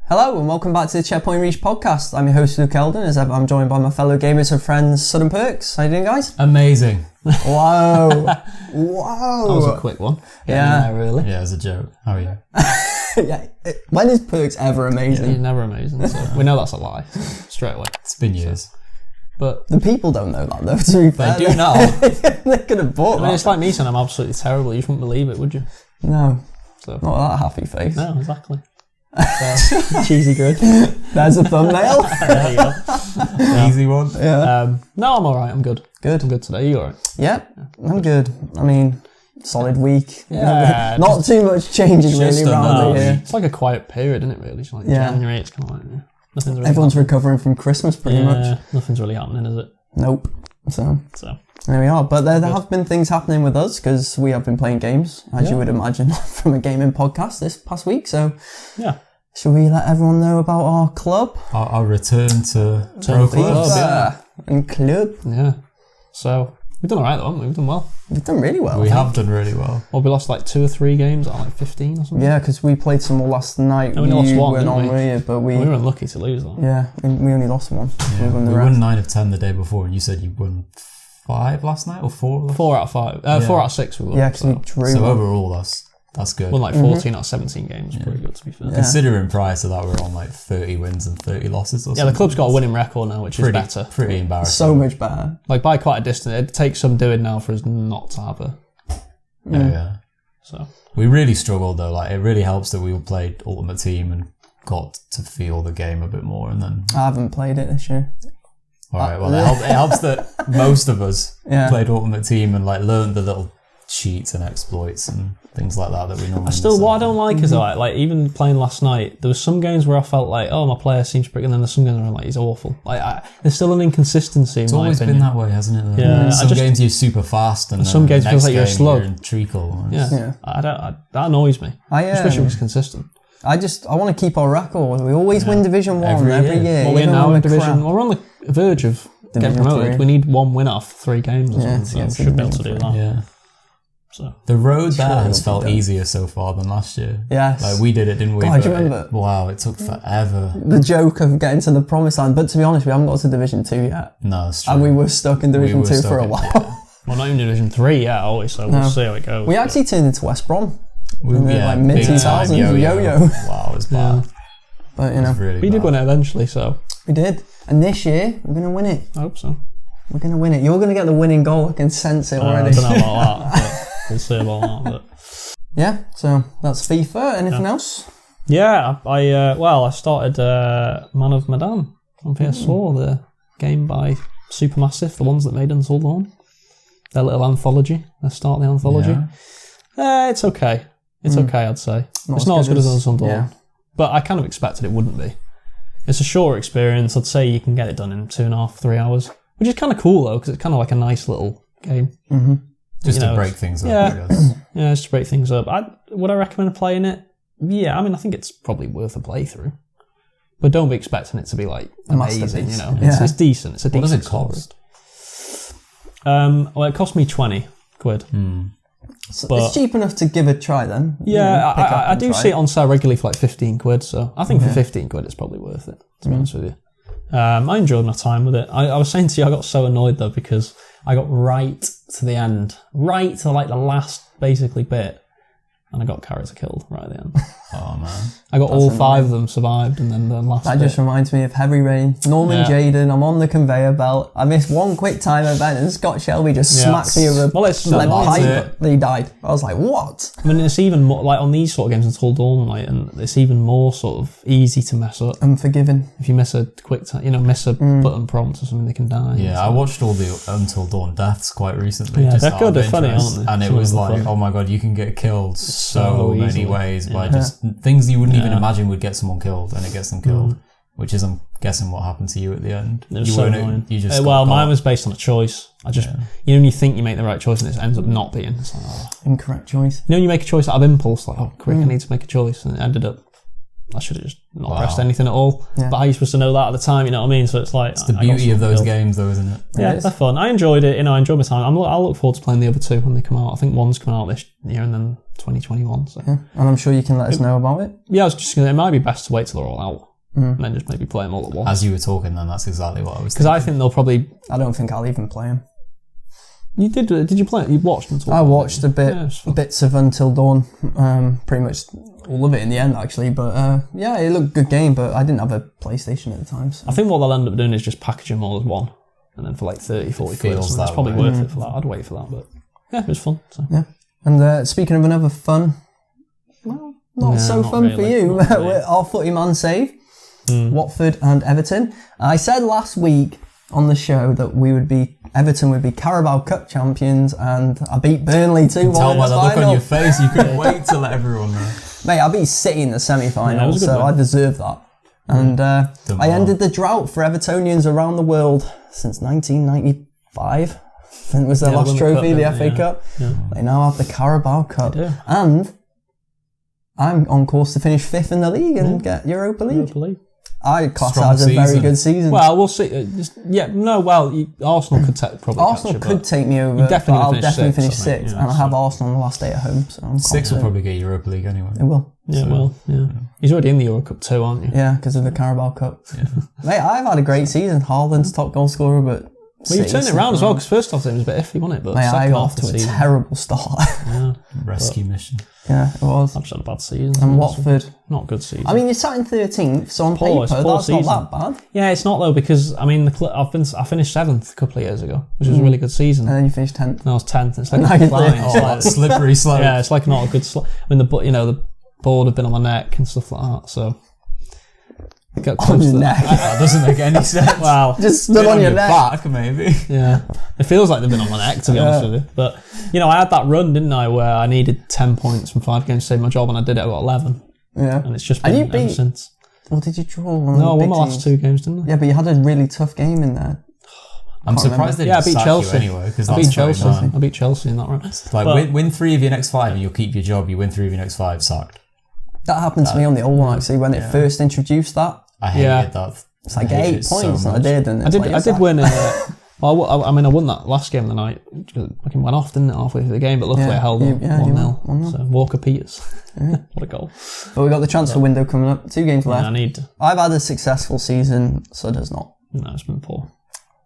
Hello and welcome back to the Checkpoint Reach podcast. I'm your host Luke Eldon. As ever, I'm joined by my fellow gamers and friends, Sudden Perks. How you doing, guys? Amazing. Whoa. Whoa. That was a quick one. Yeah. Really. Yeah, as a joke. How are you? Yeah. When is Perks ever amazing? You're never amazing. So we know that's a lie straight away. It's been years. But The people don't know that though, to be fair. they do now. They could have bought I mean, that. it's like me saying I'm absolutely terrible. You just wouldn't believe it, would you? No. So Not that happy face. no, exactly. So, cheesy grid. There's a thumbnail. There you go. Easy one. Yeah. No, I'm alright. I'm good. Good. I'm good today. You alright? Yeah, I'm good. I mean, solid week. Yeah, Not too much changing just really around enough. the year. It's like a quiet period, isn't it? Really, it's like Yeah. January. It's kind of like nothing's really. Everyone's recovering from Christmas pretty much. Nothing's really happening, is it? Nope. So So there we are. But there have been things happening with us because we have been playing games, as you would imagine, from a gaming podcast this past week. So yeah. should we let everyone know about our club? Our return to Pro to Clubs. club. And club. Yeah. So we've done alright though, haven't we? We've done well. We've done really well. We I think. have done really well. Well, we lost like 2 or 3 games out of like 15 or something. Yeah, because we played some more last night. And we lost one, weren't didn't on, we? were you? But we We were unlucky to lose though. yeah, we only lost one. Yeah. won the We rest. won 9 of 10 the day before, and you said you won 5 last night or 4? 4 out of 5. 4 out of 6 we won. Yeah, because we so. drew. So one. overall, that's good. Won like 14 out of 17 games. Pretty good to be fair. Yeah. Considering prior to that, we were on like 30 wins and 30 losses or something. Yeah, the club's got a winning record now, which is better. Pretty embarrassing. So much better. Like by quite a distance. It takes some doing now for us not to have a. Yeah. So We really struggled though. Like, it really helps that we played Ultimate Team and got to feel the game a bit more, and then I haven't played it this year. alright, well it helps that most of us Yeah. played Ultimate Team and like learned the little cheats and exploits and things like that we normally still, what I don't like is Mm-hmm. like even playing last night, there was some games where I felt like, oh, my player seems pretty good, and then there's some games where I'm like, he's awful. Like there's still an inconsistency. It's in my always opinion. been that way, hasn't it? Yeah, Some games you're super fast, and some games the feels next like you're a game slug. You're in treacle. Yeah, that annoys me. I Just wish it was consistent. I want to keep our record. We always win Division 1 every year. Well, we're even now when in we're division. crap. Well, we're on the verge of getting Division promoted. 3. We need 1 win off 3 games or something. So it's we should be able to Division do that. Yeah. So The road there has it'll be felt done. easier so far than last year. Yes. Like, we did it, didn't we? God, do you But remember? Wow, it took forever. The joke of getting to the promised land. But to be honest, we haven't got to Division 2 yet. No, that's true. And we were stuck in Division were 2 stuck for a in- while. yeah. well, not even Division 3 yet, always. So we'll see how it goes. We actually turned into West Brom. We in the, like, big time mid-2000s, yo-yo. Wow, it was bad. But, you know, Really We did bad. win it eventually, so we did. And this year, we're going to win it. I hope so. We're going to win it. You're going to get the winning goal. I can sense it I already. don't know about that. But we'll see about that. But. Yeah, so that's FIFA. Anything else? Yeah, I started Man of Medan on PS4, the game by Supermassive, the ones that made Until Dawn. Their little anthology, their start of the anthology. Yeah. It's okay. It's okay, I'd say. Not It's not as good as Until Dawn. yeah. But I kind of expected it wouldn't be. It's a shorter experience. I'd say you can get it done in 2.5, 3 hours. Which is kind of cool though, because it's kind of like a nice little game. Mm-hmm. Just You know, to break things up, yeah. I guess. Yeah, just to break things up. Would I recommend playing it? Yeah, I mean, I think it's probably worth a playthrough. But don't be expecting it to be like amazing, masterpiece. you know. Yeah. It's decent. It's a What decent does it cost? story. Well, it cost me 20 quid. So But- it's cheap enough to give a try then. Yeah, You know, pick up I and do try see it on sale regularly for like 15 quid, so I think for 15 quid it's probably worth it, to be honest with you. I enjoyed my time with it. I was saying to you, I got so annoyed though because I got right to the end, right to like the last basically bit, and I got character killed right at the end. Oh, man. I got all 5 of them survived, and then the last That bit. just reminds me of Heavy Rain. Norman Yeah. Jayden, I'm on the conveyor belt. I missed one quick time event and Scott Shelby just Yeah. smacks me with a Well, it's lead annoying, pipe. isn't He died. I was like, what? I mean, it's even more like on these sort of games Until Dawn, like, and it's even more sort of easy to mess up. Unforgiven. If you miss a quick time, miss a button prompt or something, they can die. Yeah, I watched all the Until Dawn deaths quite recently. Yeah, just they're out good, of they're funny, interest. aren't they? And it Some was of them are like, funny. oh my god, you can get killed so many easily. ways by just things you wouldn't even Yeah. imagine would get someone killed, and it gets them killed. Which is, I'm guessing, what happened to you at the end. It was You so weren't- annoying. You just Well, got mine got- was based on a choice. When you think you make the right choice and it ends up not being. It's like, oh. Incorrect choice. When you make a choice out of impulse, like, oh, quick, I need to make a choice, and it ended up I should have just not pressed anything at all. Yeah. But how are you supposed to know that at the time? You know what I mean? So it's like it's the beauty of those games, though, isn't it? Yeah, they're fun. I enjoyed it. You know, I enjoyed my time. I'll look forward to playing the other two when they come out. I think one's coming out this year and then 2021. So. Yeah. And I'm sure you can let us know about it. Yeah, I was just going to. It might be best to wait till they're all out and then just maybe play them all at once. As you were talking, then that's exactly what I was. Because I think they'll probably. I don't think I'll even play them. You did? Did you play it? You watched Until Dawn? I watched bits of Until Dawn. Pretty much all of it in the end, actually. But yeah, it looked a good game. But I didn't have a PlayStation at the time. So. I think what they'll end up doing is just package them all as one, and then for like 30, 40 quid. It's probably worth it for that. I'd wait for that, but yeah, it was fun. So. Yeah. And speaking of another fun, well, not fun really, for you. Really. Our footy man save, Watford and Everton. I said last week on the show that Everton would be Carabao Cup champions, and I beat Burnley 2-1. Tell by the look on your face, you couldn't wait to let everyone know. Mate, I beat City in the semi-final, so I deserve that. And I ended the drought for Evertonians around the world since 1995. I think it was their last trophy, the FA Cup. Yeah. They now have the Carabao Cup. And I'm on course to finish 5th in the league and get Europa League. I class that as a very good season. Well, we'll see. Arsenal could take me over. I'll definitely finish 6th, and I have Arsenal on the last day at home. So I'm 6 will probably get Europa League anyway. It will. Yeah, it will. Yeah. He's already in the Euro Cup too, aren't you? Yeah, because of the Carabao Cup. Yeah. Mate, I've had a great season. Haaland's top goal scorer, but. Well, you turned it around as well, because first half it was a bit iffy, wasn't it? But mate, I got off to a terrible start. Rescue mission. Yeah, it was. I've just had a bad season. And Watford. Not a good season. I mean, you're sat in 13th, so on paper, that's not that bad. Yeah, it's not though, because, I mean, I finished 7th a couple of years ago, which was a really good season. And then you finished 10th. No, I was 10th. It's like a decline. Slippery slope. Yeah, it's like not a good slope. I mean, the board have been on my neck and stuff like that, so... On your neck. That doesn't make any sense. Wow. Just stood on your neck. Back, maybe. Yeah. It feels like they've been on my neck, to be honest with you. But, I had that run, didn't I, where I needed 10 points from 5 games to save my job, and I did it. I got 11. Yeah. And it's just been ever since. Well, did you draw? No, I won my last 2 games, didn't I? Yeah, but you had a really tough game in there. I'm surprised they didn't sack you anyway, because that's Chelsea. I beat Chelsea in that run. Like, win 3 of your next 5 and you'll keep your job. You win 3 of your next 5, sacked. That happened to me on the old one, actually, when it first introduced that. I hated that. It's like 8 points, and I did. And I did win. Well, I won that last game of the night. It went off, didn't it, halfway through the game? But luckily I held on 1-0. So Walker Peters. What a goal. But we've got the transfer window coming up. 2 games left. Yeah, I've had a successful season, so does not. No, it's been poor.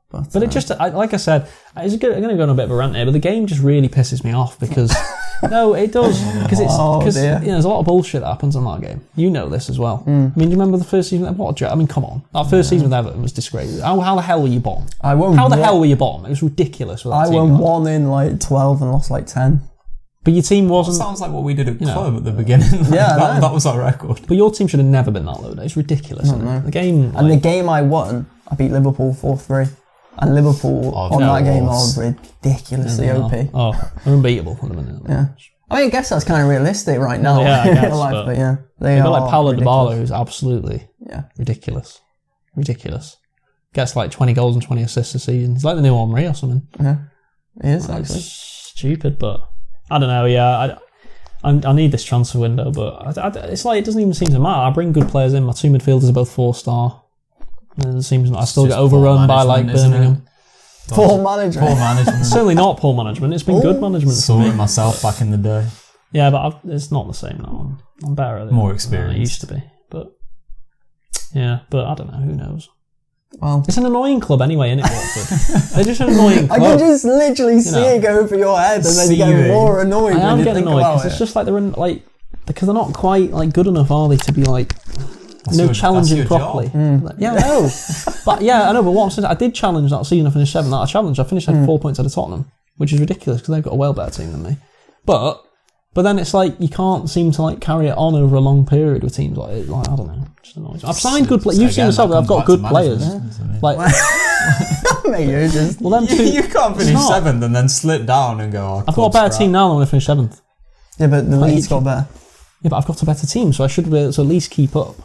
But it just, like I said, I'm going to go on a bit of a rant here, but the game just really pisses me off because... No, it does, because there's a lot of bullshit that happens in that game. You know this as well. I mean, do you remember the first season? Come on, that first season with Everton was disgraceful. How the hell were you bottom? How the hell were you bottom? It was ridiculous. I won 1 in like 12 and lost like 10. But your team wasn't. That sounds like what we did at club at the beginning. Yeah, that was our record. But your team should have never been that low. It's ridiculous. The game, the game I won, I beat Liverpool 4-3. And Liverpool that game are ridiculously OP. Oh, they're unbeatable at the minute. Yeah. I mean, I guess that's kind of realistic right now. Yeah, I guess, but yeah. They are like Paulo Dybala, who's absolutely ridiculous. Ridiculous. Gets like 20 goals and 20 assists a season. He's like the new Henry or something. Yeah, he is actually. Stupid, but I don't know, I need this transfer window, but it's like it doesn't even seem to matter. I bring good players in. My 2 midfielders are both 4-star. It seems I still get overrun by like Birmingham. Poor management. Certainly not poor management. It's been good management. Saw it myself back in the day. Yeah, but it's not the same now. I'm better. More experienced. I used to be, but I don't know. Who knows? Well, it's an annoying club anyway, isn't it, Watford? They're just an annoying club. I can just literally see it go over your head, and then you get more annoyed. I am getting annoyed because it's just like because they're not quite like good enough, are they, to be like. Challenging properly. Yeah, I know. But I know. But what I'm saying, I did challenge that season. I finished 7th. I challenged. I finished 4 points out of Tottenham, which is ridiculous because they've got a well better team than me. But then it's like you can't seem to like carry it on over a long period with teams like I don't know. Just annoys me. I've signed good players. You've seen yourself. I've got good players. Like, mate, you're just. Well, you can't finish 7th and then slip down and go. I've got a better team now than when I finished 7th. Yeah, but the league's got better. Yeah, but I've got a better team, so I should be able to at least keep up.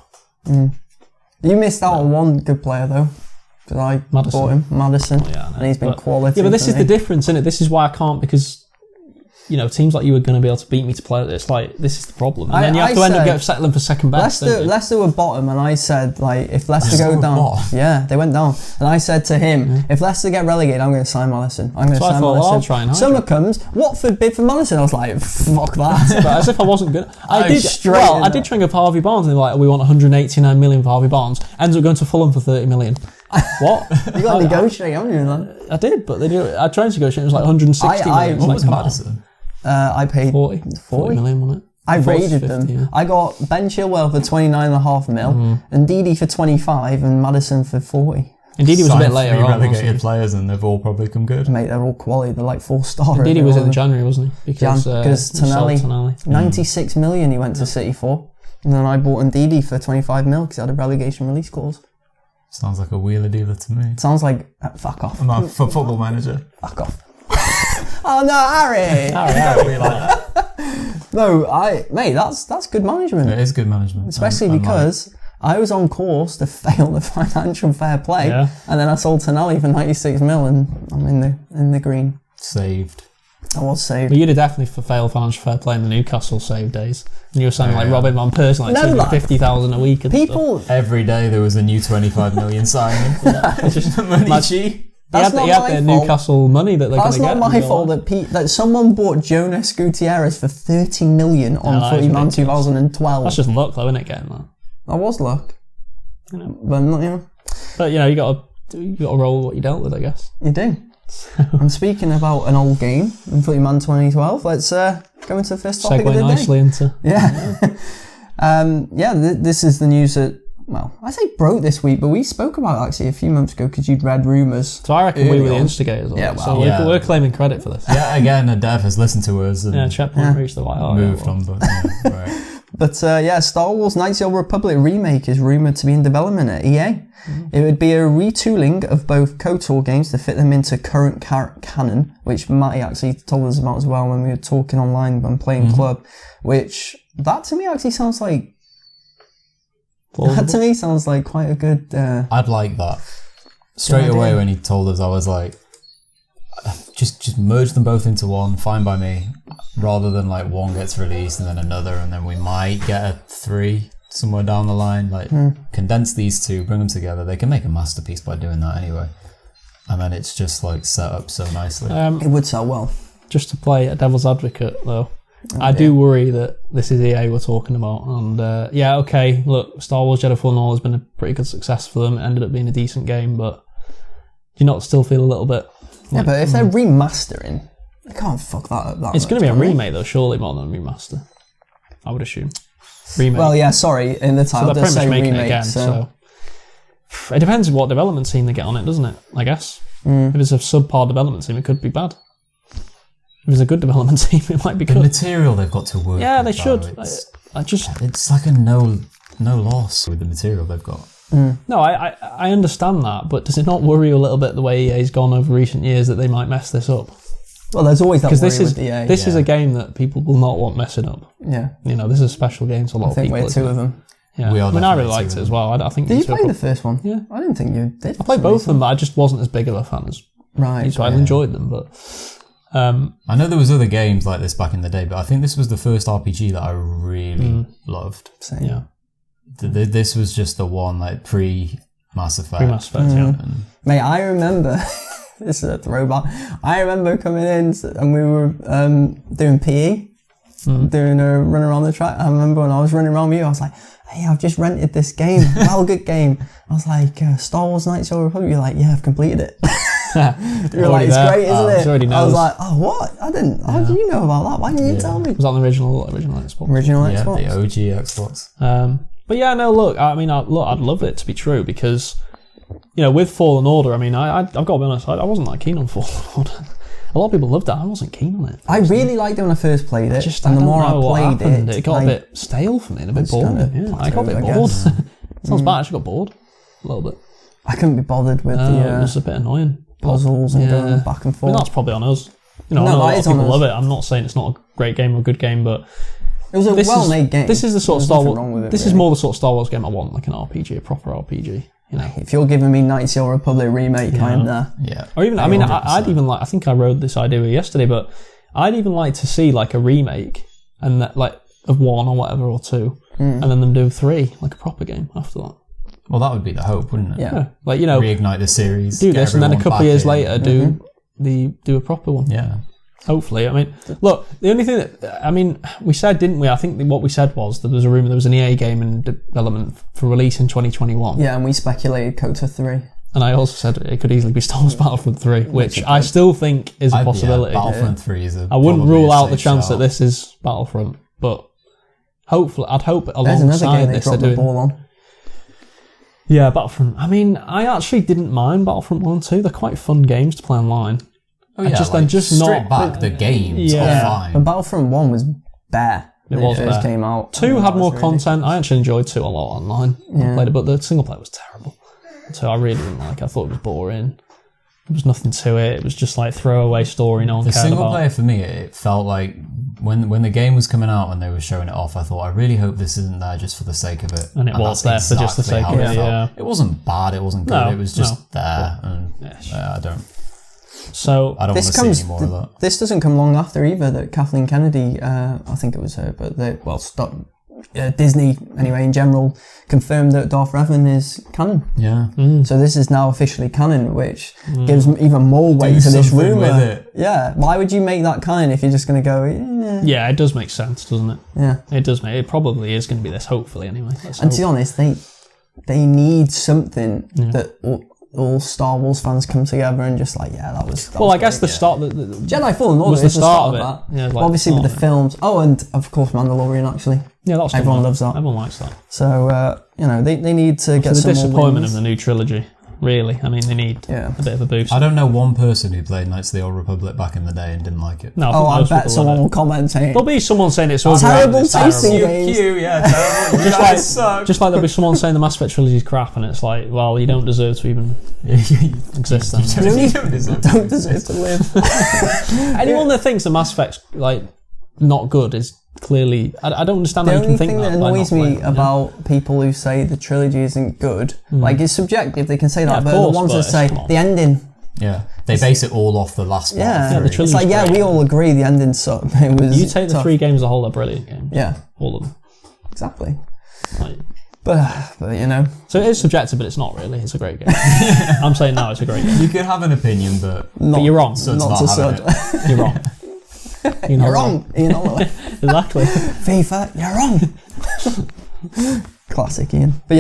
You missed out on one good player though, because I bought him, Maddison, and he's been quality. Yeah, but this is the difference, isn't it? This is why I can't, because teams like you are going to be able to beat me to play this. Like, this is the problem. And then you have to end up settling for second best. Leicester were bottom, and I said, like, if Leicester go down, they went down. And I said to him, if Leicester get relegated, I'm going to sign Maddison. I'll try and Summer comes, Watford bid for Maddison. I was like, fuck that. But as if I wasn't good. I did try and go for Harvey Barnes, and they were like, we want 189 million for Harvey Barnes. Ends up going to Fulham for 30 million. What? You got to negotiate, haven't you, man? I did, but I tried to negotiate. It was like 160 million. What was Maddison? I paid 40 million, wasn't it? I raided them. Yeah. I got Ben Chilwell for 29.5 mil, and Didi for 25, and Maddison for 40. And Didi was a bit later on. Relegated players, and they've all probably come good. Mate, they're all quality. They're like 4-star. Didi was in January, wasn't he? Because Tonelli. 96 million he went to City for. And then I bought Ndidi for 25 mil because he had a relegation release clause. Sounds like a wheeler dealer to me. Sounds like fuck off. I'm not for Football Manager. Fuck off. Oh no, Harry! Harry, like. No, mate, that's good management. It is good management, especially because I was on course to fail the financial fair play, and then I sold Tonelli for 96 mil, and I'm in the green. Saved. I was saved. But you'd have definitely failed financial fair play in the Newcastle save days. And you were saying like Robin Van Persie, like 250,000 a week. And people stuff. Every day there was a new 25 million signing. Just money cheap. That's not my fault. Newcastle money that they're going to get. That's not my fault that someone bought Jonas Gutierrez for 30 million on Footy Man 2012. That's just luck, though, isn't it? Getting that. That was luck. But you got to roll what you dealt with, I guess. You do. And speaking about an old game in Footy Man 2012, let's go into the first topic of the day. Segue nicely into... This is the news that, well, I say broke this week, but we spoke about it actually a few months ago because you'd read rumours. So I reckon we were the instigators. We're claiming credit for this. Yeah, again, a dev has listened to us. And Checkpoint reached the white art. Moved on, but right. But Star Wars Knights of the Old Republic remake is rumoured to be in development at EA. It would be a retooling of both KOTOR games to fit them into current canon, which Matty actually told us about as well when we were talking online when playing Club, which that to me actually sounds like... That to me sounds like quite a good... I'd like that. Straight away when he told us, I was like, just merge them both into one, fine by me, rather than like one gets released and then another, and then we might get a 3 somewhere down the line. Like, condense these two, bring them together. They can make a masterpiece by doing that anyway. And then it's just like set up so nicely. It would sell well. Just to play a devil's advocate though, I do worry that this is EA we're talking about, and look, Star Wars Jedi Fallen Order has been a pretty good success for them. It ended up being a decent game, but do you not still feel a little bit? Yeah, but if they're remastering, they can't fuck that up. It's going to be a remake though, surely more than a remaster. I would assume. Remake. Well, yeah, sorry, in the title they're pretty much making remake, it again. So it depends what development team they get on it, doesn't it? I guess. If it's a subpar development team, it could be bad. If it's a good development team, it might be good. The material they've got to work. Yeah, with, they should. It's like a no loss with the material they've got. No, I understand that, but does it not worry you a little bit the way EA's gone over recent years that they might mess this up? Well, there's always that worry with EA. This is a game that people will not want messing up. Yeah. This is a special game to a lot of people. I think we're two of them. Yeah. I really liked it as well. I think. Did you play the first one? Yeah. I didn't think you did. I played both of them, but I just wasn't as big of a fan as. Right. So I enjoyed them, but. I know there was other games like this back in the day, but I think this was the first RPG that I really loved. Same. Yeah. This was just the one like pre-Mass Effect. Pre-Mass Effect, yeah. Mate, I remember, this is a throwback, I remember coming in and we were doing PE, doing a run around the track. I remember when I was running around with you, I was like, hey, I've just rented this game, well, good game. I was like, Star Wars Knights of the Republic. You're like, yeah, I've completed it. You're like, it's great, isn't it? I was like, oh, what? I didn't. How do you know about that? Why didn't you tell me? Was that the original Xbox? Original Xbox. Yeah, the OG Xbox. But yeah, no, look, I mean, I'd love it to be true because, with Fallen Order, I mean, I've got to be honest, I wasn't that keen on Fallen Order. A lot of people loved it. I wasn't keen on it. I really liked it when I first played it. And the more I played it, it got a bit stale for me and a bit bored. I got a bit bored. Sounds bad, I actually got bored a little bit. I couldn't be bothered with it was a bit annoying. Puzzles and going back and forth. I mean, that's probably on us. I know a lot of people love it. I'm not saying it's not a great game or a good game, but it was a well-made game. This is the sort of Star Wars. This is more the sort of Star Wars game I want, like an RPG, a proper RPG. If you're giving me Knights of the Republic remake, kind of. Yeah. Or even, I'd even like. I think I rode this idea with you yesterday, but I'd even like to see like a remake and that, like of 1 or whatever or 2, and then them do 3, like a proper game after that. Well, that would be the hope, wouldn't it? Yeah. Like, you know, reignite the series, do this, and then a couple of years later do a proper one. Yeah. Hopefully. I mean, look, the only thing we said, didn't we? I think what we said was that there was a rumour there was an EA game in development for release in 2021. Yeah, and we speculated KOTOR 3. And I also said it could easily be Star Wars Battlefront 3, which I still think is a possibility. Battlefront 3 is I wouldn't rule out the chance that this is Battlefront, but hopefully, I'd hope alongside this they're doing... the ball on. Yeah, Battlefront. I mean, I actually didn't mind Battlefront 1 and 2. They're quite fun games to play online. Oh yeah, just not back the games. Yeah, fine. But Battlefront 1 was bare. It was first came out. 2 had more content. I actually enjoyed 2 a lot online. I played it, but the single player was terrible. So I really didn't like it. I thought it was boring. There was nothing to it. It was just like throwaway story no one cared about. The single player for me, it felt like when the game was coming out and they were showing it off, I thought, I really hope this isn't there just for the sake of it. And it was there for just the sake of it, yeah. It wasn't bad, it wasn't good, it was just there. And I don't want to see any more of that. This doesn't come long after either that Kathleen Kennedy, I think it was her, but Disney, anyway, in general, confirmed that Darth Revan is canon. Yeah. So this is now officially canon, which gives even more weight to this rumour. Yeah. Why would you make that canon if you're just going to go, Yeah, it does make sense, doesn't it? Yeah. It does make it. Probably is going to be this, hopefully, anyway. And to be honest, they need something that all Star Wars fans come together and just like, that was well, I guess great, the start... The Jedi Fallen Order was the start of it. that. Yeah, like obviously with the films. Oh, and of course Mandalorian, actually. Yeah, that's everyone loves that. Everyone likes that. So, they need to get some more disappointment of the new trilogy, really. I mean, they need a bit of a boost. I don't know one person who played Knights of the Old Republic back in the day and didn't like it. No, I bet someone will comment saying there'll be someone saying it's all terrible tasting games. Terrible. Just like there'll be someone saying the Mass Effect trilogy is crap, and it's like, well, you don't deserve to even exist then. You don't deserve to live. Anyone that thinks the Mass Effect's like not good is clearly... I don't understand how you can think that. The only thing that annoys me about people who say the trilogy isn't good, like, it's subjective, they can say that, but the ones that say the ending... Yeah, they base it all off the last one. Yeah, the it's like, we all agree the ending sucked. It was you take the 3 games as a whole, they're brilliant games. Yeah. All of them. Exactly. Like, but So it is subjective, but it's not really. It's a great game. I'm saying no, it's a great game. You can have an opinion, but you're wrong. So not to such. You're wrong. You're wrong. Ian Holloway. Exactly. FIFA, you're wrong. Classic Ian. But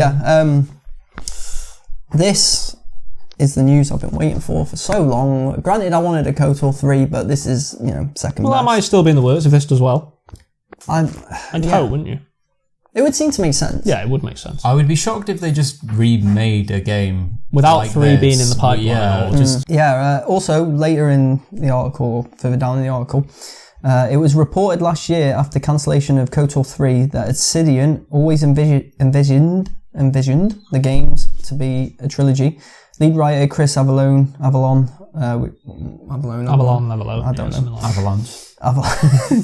this is the news I've been waiting for so long. Granted, I wanted a KOTOR 3, but this is, second Well, best. that might still be in the works if this does well. I'd hope, wouldn't you? It would seem to make sense. Yeah, it would make sense. I would be shocked if they just remade a game without like 3 being in the pipeline. Also, later in the article, further down in the article, it was reported last year after cancellation of KOTOR 3 that Obsidian always envisioned the games to be a trilogy. Lead writer Chris Avalon. I don't know. Avalanche.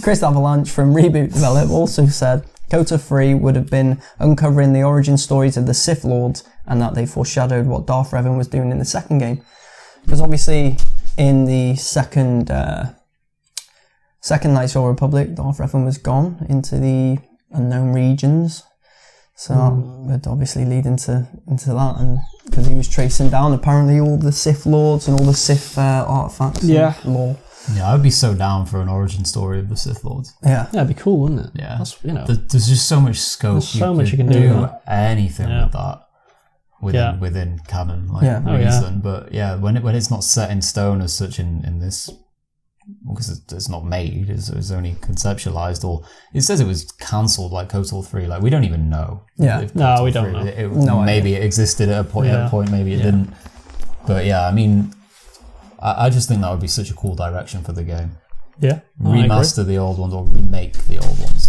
Chris Avalanche from Reboot Develop also said KOTOR 3 would have been uncovering the origin stories of the Sith Lords and that they foreshadowed what Darth Revan was doing in the second game. Because obviously in the second Knights of the Old Republic, Darth Revan was gone into the unknown regions. So that would obviously lead into that, and because he was tracing down apparently all the Sith Lords and all the Sith artifacts and lore. Yeah, I would be so down for an origin story of the Sith Lords. Yeah, it'd be cool, wouldn't it? Yeah, that's, there's just so much scope. There's so much you can do. Anything with that within canon, reason. But when it's not set in stone as such in this. Because it's not made, it's only conceptualized, or it says it was cancelled like KOTOR 3. Like, we don't even know. Yeah, no, we don't know. Maybe it existed at a point, maybe it didn't. But I mean, I just think that would be such a cool direction for the game. Yeah, remaster the old ones or remake the old ones,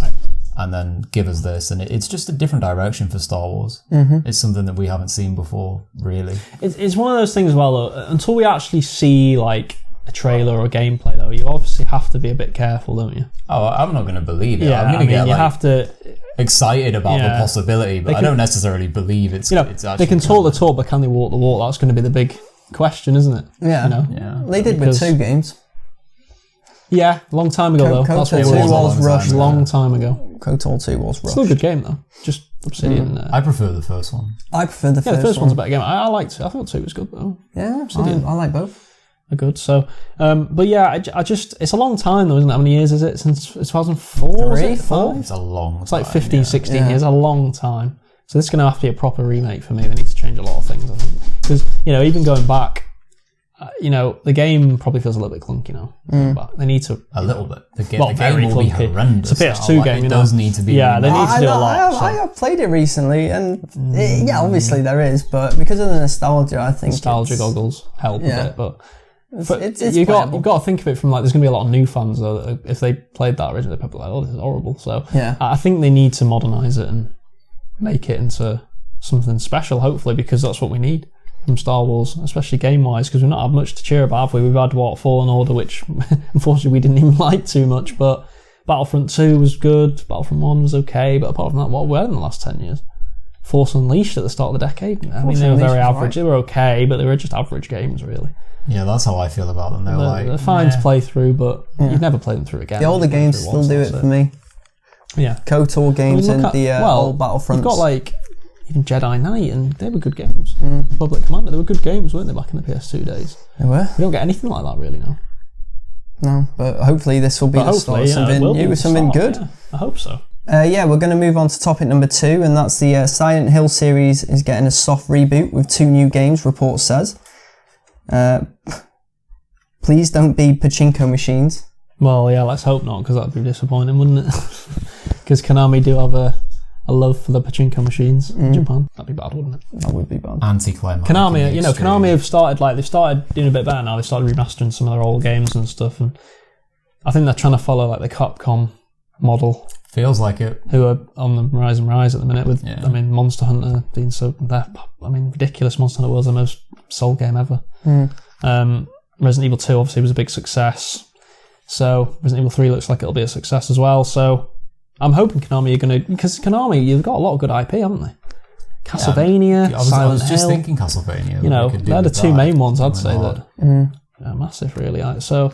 and then give us this, and it's just a different direction for Star Wars. It's something that we haven't seen before, really. It's one of those things. Well, though, until we actually see like a trailer or gameplay, though, you obviously have to be a bit careful, don't you? Oh, I'm not going to believe it. Yeah, I'm going to get you have to excited about the possibility, but I don't necessarily believe it's actually. They can talk the talk, but can they walk the walk? That's going to be the big question, isn't it? Yeah, Yeah. They did with 2 games. Yeah, long time ago though. That's what it was rushed. Long time ago. KOTOR 2 was rushed. Still a good game though. Just Obsidian. I prefer the first one. I prefer the first one. Yeah, the first one's a better game. I liked it. I thought 2 was good though. Yeah, I like both. They're good. So, but yeah, I just, it's a long time though, isn't it? How many years is it? Since 2004? 3, 4? It's a long time. It's like 15, 16 years. A long time. So this is going to have to be a proper remake for me. They need to change a lot of things, I think. Because, even going back, the game probably feels a little bit clunky now. But they need to... A little bit. The game very will be clunky. horrendous. It's a PS2 game, It does need to be... Yeah, they need to do a lot. I have played it recently, and obviously there is, but because of the nostalgia, I think nostalgia goggles help a bit, but... It's you've got to think of it from there's going to be a lot of new fans though. That if they played that originally, they're probably like, "Oh, this is horrible." So I think they need to modernise it and make it into something special. Hopefully, because that's what we need from Star Wars, especially game wise. Because we've not had much to cheer about, have we? We've had Fallen Order, which unfortunately we didn't even like too much. But Battlefront 2 was good. Battlefront 1 was okay. But apart from that, what we had in the last 10 years? Force Unleashed at the start of the decade. I mean, they were very average. Right. They were okay, but they were just average games, really. Yeah, that's how I feel about them. They're fine to play through, but you'd never play them through again. The older games still do it for me. Yeah. KOTOR games and the old Battlefronts. You've got even Jedi Knight, and they were good games. Republic Commander, they were good games, weren't they, back in the PS2 days? They were. We don't get anything like that really now. No, but hopefully this will be the start of something new, something good. Yeah. I hope so. We're going to move on to topic number 2, and that's the Silent Hill series is getting a soft reboot with 2 new games, report says. Please don't be pachinko machines. Well, yeah, let's hope not, because that'd be disappointing, wouldn't it? Because Konami do have a love for the pachinko machines in Japan. That'd be bad, wouldn't it? That would be bad. Anti-climax. Konami have started they've started doing a bit better now. They started remastering some of their old games and stuff, and I think they're trying to follow the Capcom model. Feels like it. Who are on the rise and rise at the minute with, Monster Hunter being ridiculous. Monster Hunter was the most sold game ever. Resident Evil 2 obviously was a big success. So Resident Evil 3 looks like it'll be a success as well. So I'm hoping Konami are going to... Because Konami, you've got a lot of good IP, haven't they? Castlevania, Silent Hill. I was just thinking Castlevania. They're the 2 main ones, I'd say, that are massive, really. So...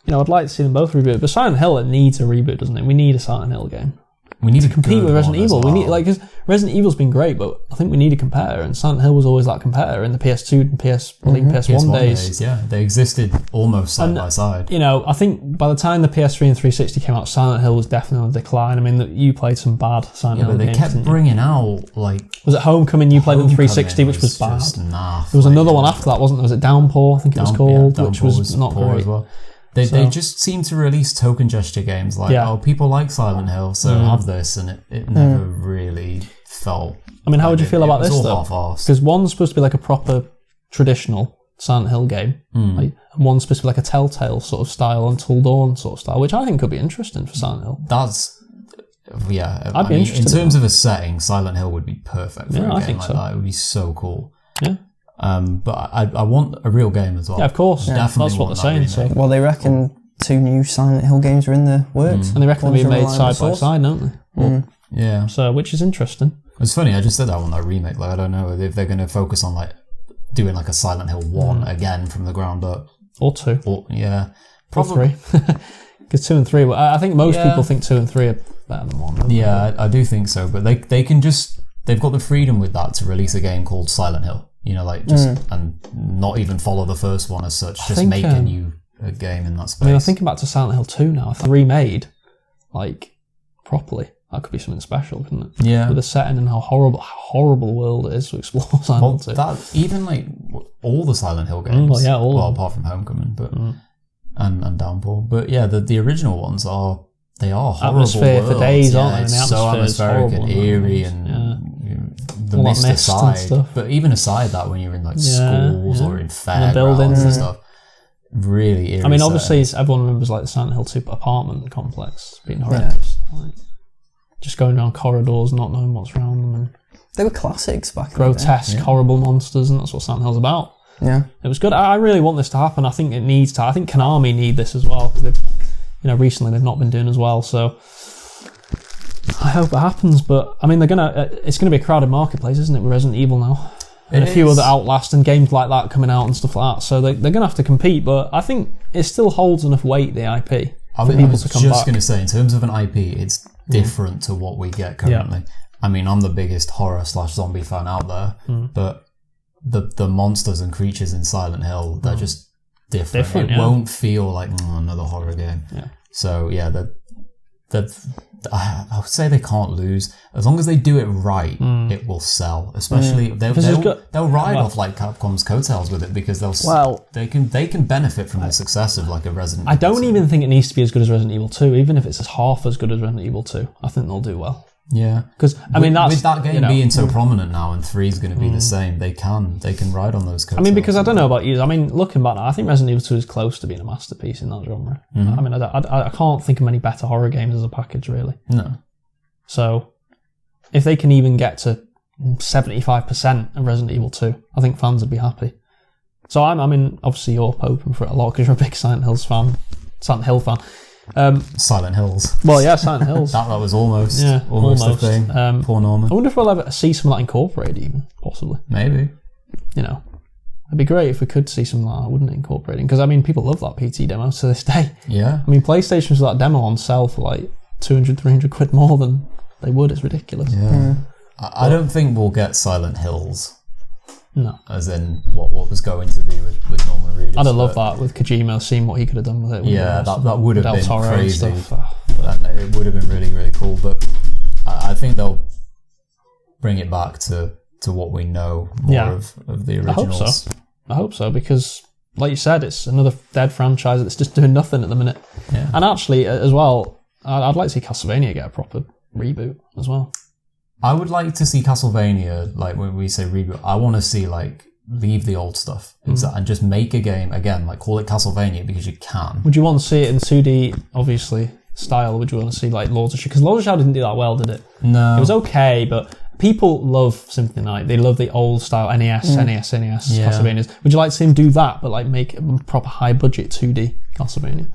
I'd like to see them both reboot, but Silent Hill, it needs a reboot, doesn't it? We need a Silent Hill game. We need to compete with Resident Evil. Well. We need because Resident Evil's been great, but I think we need a competitor, and Silent Hill was always that competitor in the PS2 and PS1 days. Yeah, they existed almost side by side. I think by the time the PS3 and 360 came out, Silent Hill was definitely on the decline. I mean, you played some bad Silent Hill games. They kept bringing out Was it Homecoming? You played in 360, which was bad. There was another one after that, wasn't there? Was it Downpour? I think it was called, which was not great as well. They just seem to release token gesture games people like Silent Hill, so have this, and it never really felt... I mean, how would you feel about this, though? Half-arsed. Because one's supposed to be like a proper traditional Silent Hill game, and one's supposed to be like a Telltale sort of style, Until Dawn sort of style, which I think could be interesting for Silent Hill. I'd be interested in terms of a setting, Silent Hill would be perfect for a game like that. It would be so cool. Yeah. But I want a real game as well. Yeah, of course. Yeah. Definitely that's what they're saying. So. Well, they reckon 2 new Silent Hill games are in the works. And they reckon they'll be made side by side, don't they? Yeah. So, which is interesting. It's funny, I just said that on that remake. I don't know if they're going to focus on doing a Silent Hill 1 again from the ground up. Or 2. Probably. Or 3. Because 2 and 3, I think most people think 2 and 3 are better than 1. Yeah, I do think so. But they can they've got the freedom with that to release a game called Silent Hill. And not even follow the first one as such. Just make a new game in that space. I'm thinking back to Silent Hill 2 now. If remade, properly, that could be something special, couldn't it? Yeah. With the setting and how horrible the world it is to explore Silent Hill 2. That, even all the Silent Hill games. Apart from Homecoming, but and Downpour. But yeah, the original ones are horrible atmosphere worlds. For days, aren't they? And the so atmospheric and eerie the mist aside, but even aside that, when you're in schools or in fairgrounds and stuff, really eerie. I mean, obviously everyone remembers the Silent Hill 2 apartment complex being horrendous. Just going around corridors, not knowing what's around them, and they were classics back. Grotesque, horrible monsters, and that's what Silent Hill's about. Yeah, it was good. I really want this to happen. I think it needs to. I think Konami need this as well, because recently they've not been doing as well. So I hope it happens, but I mean, it's going to be a crowded marketplace, isn't it, with Resident Evil now? and a few other Outlast and games like that coming out and stuff like that. So they're going to have to compete, but I think it still holds enough weight, the IP, I was just going to say, in terms of an IP, it's different to what we get currently. Yeah. I mean, I'm the biggest horror/zombie fan out there, but the monsters and creatures in Silent Hill, they're just different. It won't feel like another horror game. Yeah. So yeah, I would say they can't lose as long as they do it right. It will sell. Especially they'll ride off like Capcom's coattails with it because they can benefit from the success of like a Resident Evil. I don't even think it needs to be as good as Resident Evil 2. Even if it's half as good as Resident Evil 2, I think they'll do well. Yeah, because with that game being so prominent now, and 3 is going to be the same. They can ride on those coattails. I mean, because I don't know about you. I mean, looking back now, I think Resident Evil 2 is close to being a masterpiece in that genre. I mean, I can't think of many better horror games as a package, really. No. So, if they can even get to 75% of Resident Evil 2, I think fans would be happy. So I mean, obviously you're open for it a lot because you're a big Silent Hill fan. Silent Hills. Well, yeah, Silent Hills. that was almost a thing. Poor Norman. I wonder if we'll ever see some of that incorporated, even possibly. Maybe. It'd be great if we could see some of that, wouldn't it? Incorporating, because I mean, people love that PT demo to this day. Yeah. I mean, PlayStation's that demo on sale for like 200, 300 quid more than they would. It's ridiculous. Yeah. I don't think we'll get Silent Hills. No. As in what was going to be with Norman Reedus. I'd have loved that with Kojima, seeing what he could have done with it. Yeah, that would have been crazy. And it would have been really, really cool. But I think they'll bring it back to what we know more of the originals. I hope so, because like you said, it's another dead franchise that's just doing nothing at the minute. Yeah. And actually, as well, I'd like to see Castlevania get a proper reboot as well. I would like to see Castlevania, like when we say reboot, I want to see like leave the old stuff and just make a game again, like call it Castlevania because you can. Would you want to see it in 2D, obviously, style? Would you want to see like Lords of Shadow? Because Lords of Shadow didn't do that well, did it? No. It was okay, but people love Symphony Night. They love the old style NES Castlevanias. Would you like to see him do that, but like make a proper high budget 2D Castlevania?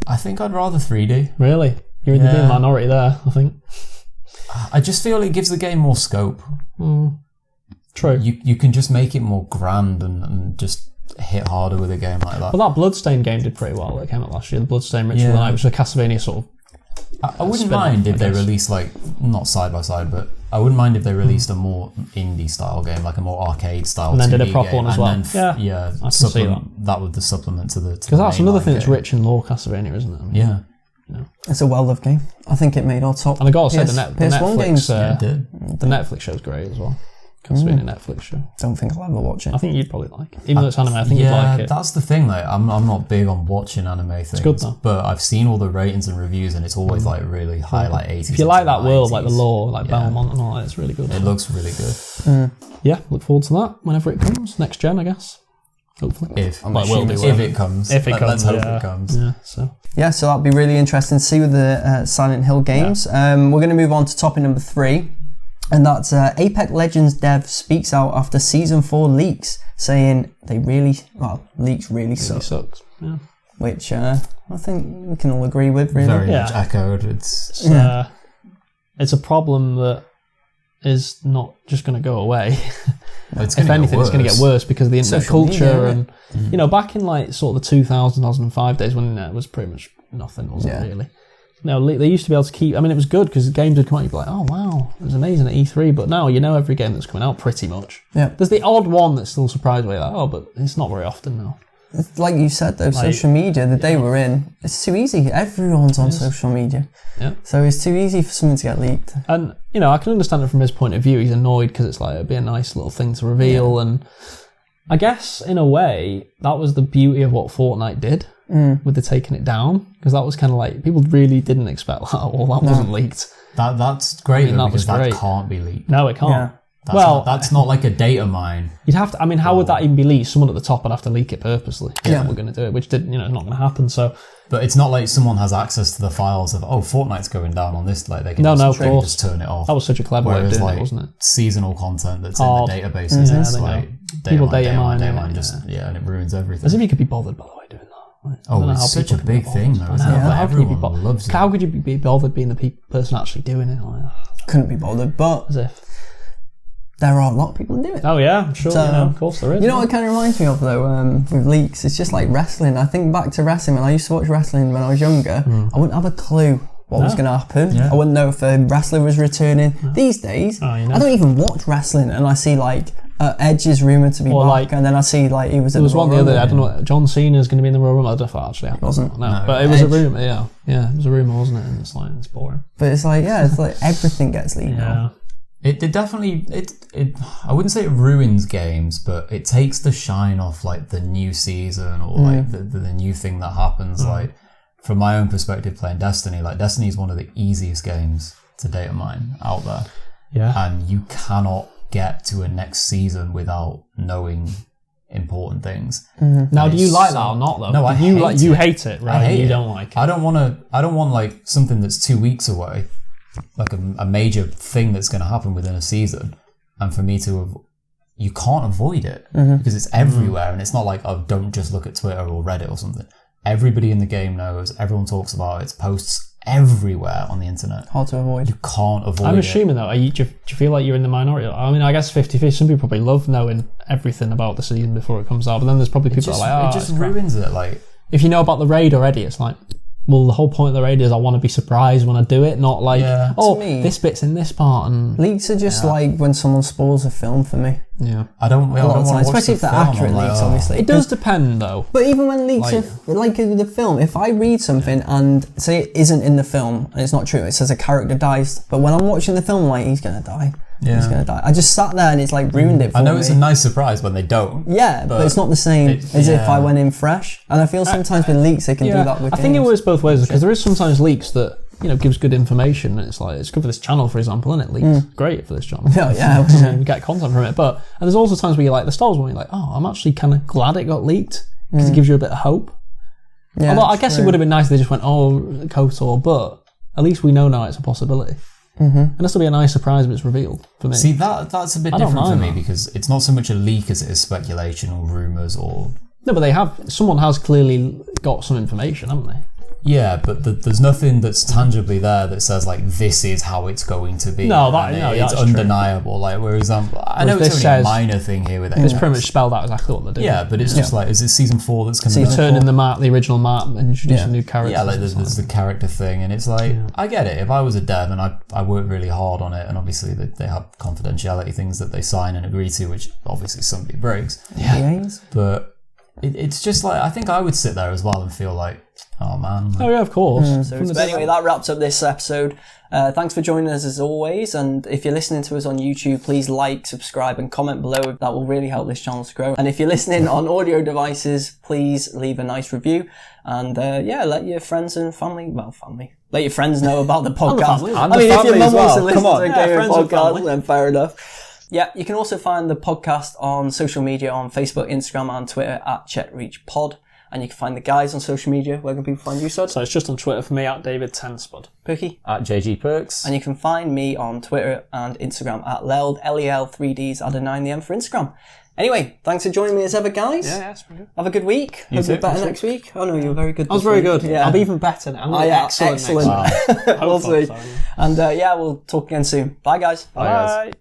I think I'd rather 3D. Really? You're in the minority there, I think. I just feel it gives the game more scope. True. You can just make it more grand and just hit harder with a game like that. Well, that Bloodstained game did pretty well. That came out last year. The Bloodstained Ritual of the Night, which is a Castlevania sort of. I wouldn't mind if they released like not side by side, but I wouldn't mind if they released a more indie style game, like a more arcade style. And then did a proper game, one as well. I can see that. That would the supplement to the. Because that's another thing that's rich in lore, Castlevania, isn't it? I mean, yeah. It's a well-loved game. I think it made our top. And I got to say, the PS1 games. The Netflix show's great as well. Castlevania Netflix show. Don't think I'll ever watch it. I think you'd probably like it. Even though it's anime, I think you'd like it. That's the thing, like, I'm not big on watching anime things. It's good though. But I've seen all the ratings and reviews and it's always like really high, like 80s. If you like that world, like the lore, like Belmont and all that, it's really good. It looks really good. Yeah, look forward to that whenever it comes. Next gen, I guess. Hopefully. If it comes. Let's hope it comes. Yeah, so that'll be really interesting to see with the Silent Hill games. We're going to move on to topic number 3. And that's Apex Legends dev speaks out after Season 4 leaks, saying leaks really suck. Sucks. Yeah. Which I think we can all agree with, really. Very much echoed. It's a problem that is not just going to go away. If anything, it's going to get worse because of the internet culture media, and back in like sort of the 2005 days when it was pretty much nothing, wasn't it really? No, they used to be able to keep. I mean, it was good because games would come out. You'd be like, "Oh wow, it was amazing at E3." But now every game that's coming out pretty much. Yeah. There's the odd one that's still surprised me, like, oh, but it's not very often now. It's like you said though, social media. The day we're in, it's too easy. Everyone's on social media. Yeah. So it's too easy for something to get leaked. And I can understand it from his point of view. He's annoyed because it's like it'd be a nice little thing to reveal, and I guess in a way that was the beauty of what Fortnite did. With the taking it down, because that was kind of like people really didn't expect that. Well, that wasn't leaked. That's great because that can't be leaked. No, it can't. Yeah. That's not like a data mine. You'd have to. I mean, how would that even be leaked? Someone at the top would have to leak it purposely. Yeah, we're going to do it, which did not going to happen. So, but it's not like someone has access to the files of Fortnite's going down on this. Like they can just turn it off. That was such a clever way of doing it, wasn't it? Seasonal content that's in the databases. It's like people data mine, and it ruins everything. As if you could be bothered, by the way, doing that. It's such a big thing, though. Everyone loves it. How could you be bothered being the person actually doing it? Couldn't be bothered, but as if there are a lot of people doing it. Oh yeah, I'm sure. So, of course there is. You know what it kind of reminds me of though, with leaks? It's just like wrestling. I think back to wrestling when I used to watch wrestling when I was younger. I wouldn't have a clue what was going to happen. I wouldn't know if a wrestler was returning. These days, I don't even watch wrestling, and I see like Edge is rumoured to be back, and then I see like he was. There was one the other day. I don't know. John Cena's going to be in the Royal Rumble. I don't know if that actually happened. Wasn't. No, but it was a rumour. Yeah, it was a rumour, wasn't it? And it's boring. But it's like it's like everything gets leaked now. It definitely I wouldn't say it ruins games, but it takes the shine off like the new season or like the new thing that happens. Like from my own perspective, playing Destiny, like Destiny is one of the easiest games to data mine out there. Yeah, and you cannot get to a next season without knowing important things. Now, do you like that or not though? No, you hate it, right? You don't like it. I don't want like something that's 2 weeks away, like a major thing that's going to happen within a season, and for me to you can't avoid it because it's everywhere, and it's not like, oh, don't just look at Twitter or Reddit or something. Everybody in the game knows, everyone talks about it, it's posts everywhere on the internet. Hard to avoid. You can't avoid it. I'm assuming though, do you feel like you're in the minority? I mean, I guess 50-50. Some people probably love knowing everything about the season before it comes out, but then there's probably people that are like, it just ruins it. Like, if you know about the raid already, it's like, well, the whole point of the raid is I want to be surprised when I do it, not like, this bit's in this part. And leaks are just like when someone spoils a film for me. Yeah, I don't want to watch especially if they're accurate leaks. Obviously, it does depend though. But even when leaks are like the film, if I read something and say it isn't in the film and it's not true, it says a character dies, but when I'm watching the film, I'm like, he's gonna die. Yeah. He's gonna die. I just sat there and it's like ruined it for me. I know it's a nice surprise when they don't. Yeah, but it's not the same as if I went in fresh. And I feel sometimes with leaks they can do that with games. I think it works both ways because there is sometimes leaks that gives good information, and it's like, it's good for this channel, for example, and it leaks great for this channel. You get content from it. But and there's also times where you like the Star Wars one, you're like, oh, I'm actually kind of glad it got leaked because it gives you a bit of hope. Yeah, although I guess it would have been nice if they just went, oh, KOTOR, but at least we know now it's a possibility. And this will be a nice surprise if it's revealed for me. See, that's a bit different for me because it's not so much a leak as it is speculation or rumours or... No, but someone has clearly got some information, haven't they? Yeah, but there's nothing that's tangibly there that says like this is how it's going to be. It's undeniable. True. Like, whereas I know it's only a minor thing here with it. It's pretty much spelled out exactly what they're doing. Yeah, but it's just like, is it season 4 that's coming? So you turn in the original map, and introduce a new character. Yeah, like there's the character thing, and it's like I get it. If I was a dev and I worked really hard on it, and obviously they have confidentiality things that they sign and agree to, which obviously somebody breaks. Yeah, but. It's just like, I think I would sit there as well and feel like, oh man. Like, oh yeah, of course. But anyway, that wraps up this episode. Thanks for joining us as always, and if you're listening to us on YouTube, please like, subscribe and comment below. That will really help this channel to grow. And if you're listening on audio devices, please leave a nice review, and let your friends and family, let your friends know about the podcast. If your mum wants to listen to a gaming podcast, then fair enough. Yeah, you can also find the podcast on social media on Facebook, Instagram and Twitter at ChetReachPod. And you can find the guys on social media. Where can people find you, Sod? So it's just on Twitter for me at David10spud. Perky? At JG Perks. And you can find me on Twitter and Instagram at Leld, LEL3Ds, add a 9 for Instagram. Anyway, thanks for joining me as ever, guys. Yeah, it's pretty good. Have a good week. Hope you're better next week. Oh no, you were very good. I was very good. Yeah. I'll be even better now. Excellent. We'll see. And we'll talk again soon. Bye, guys. Bye.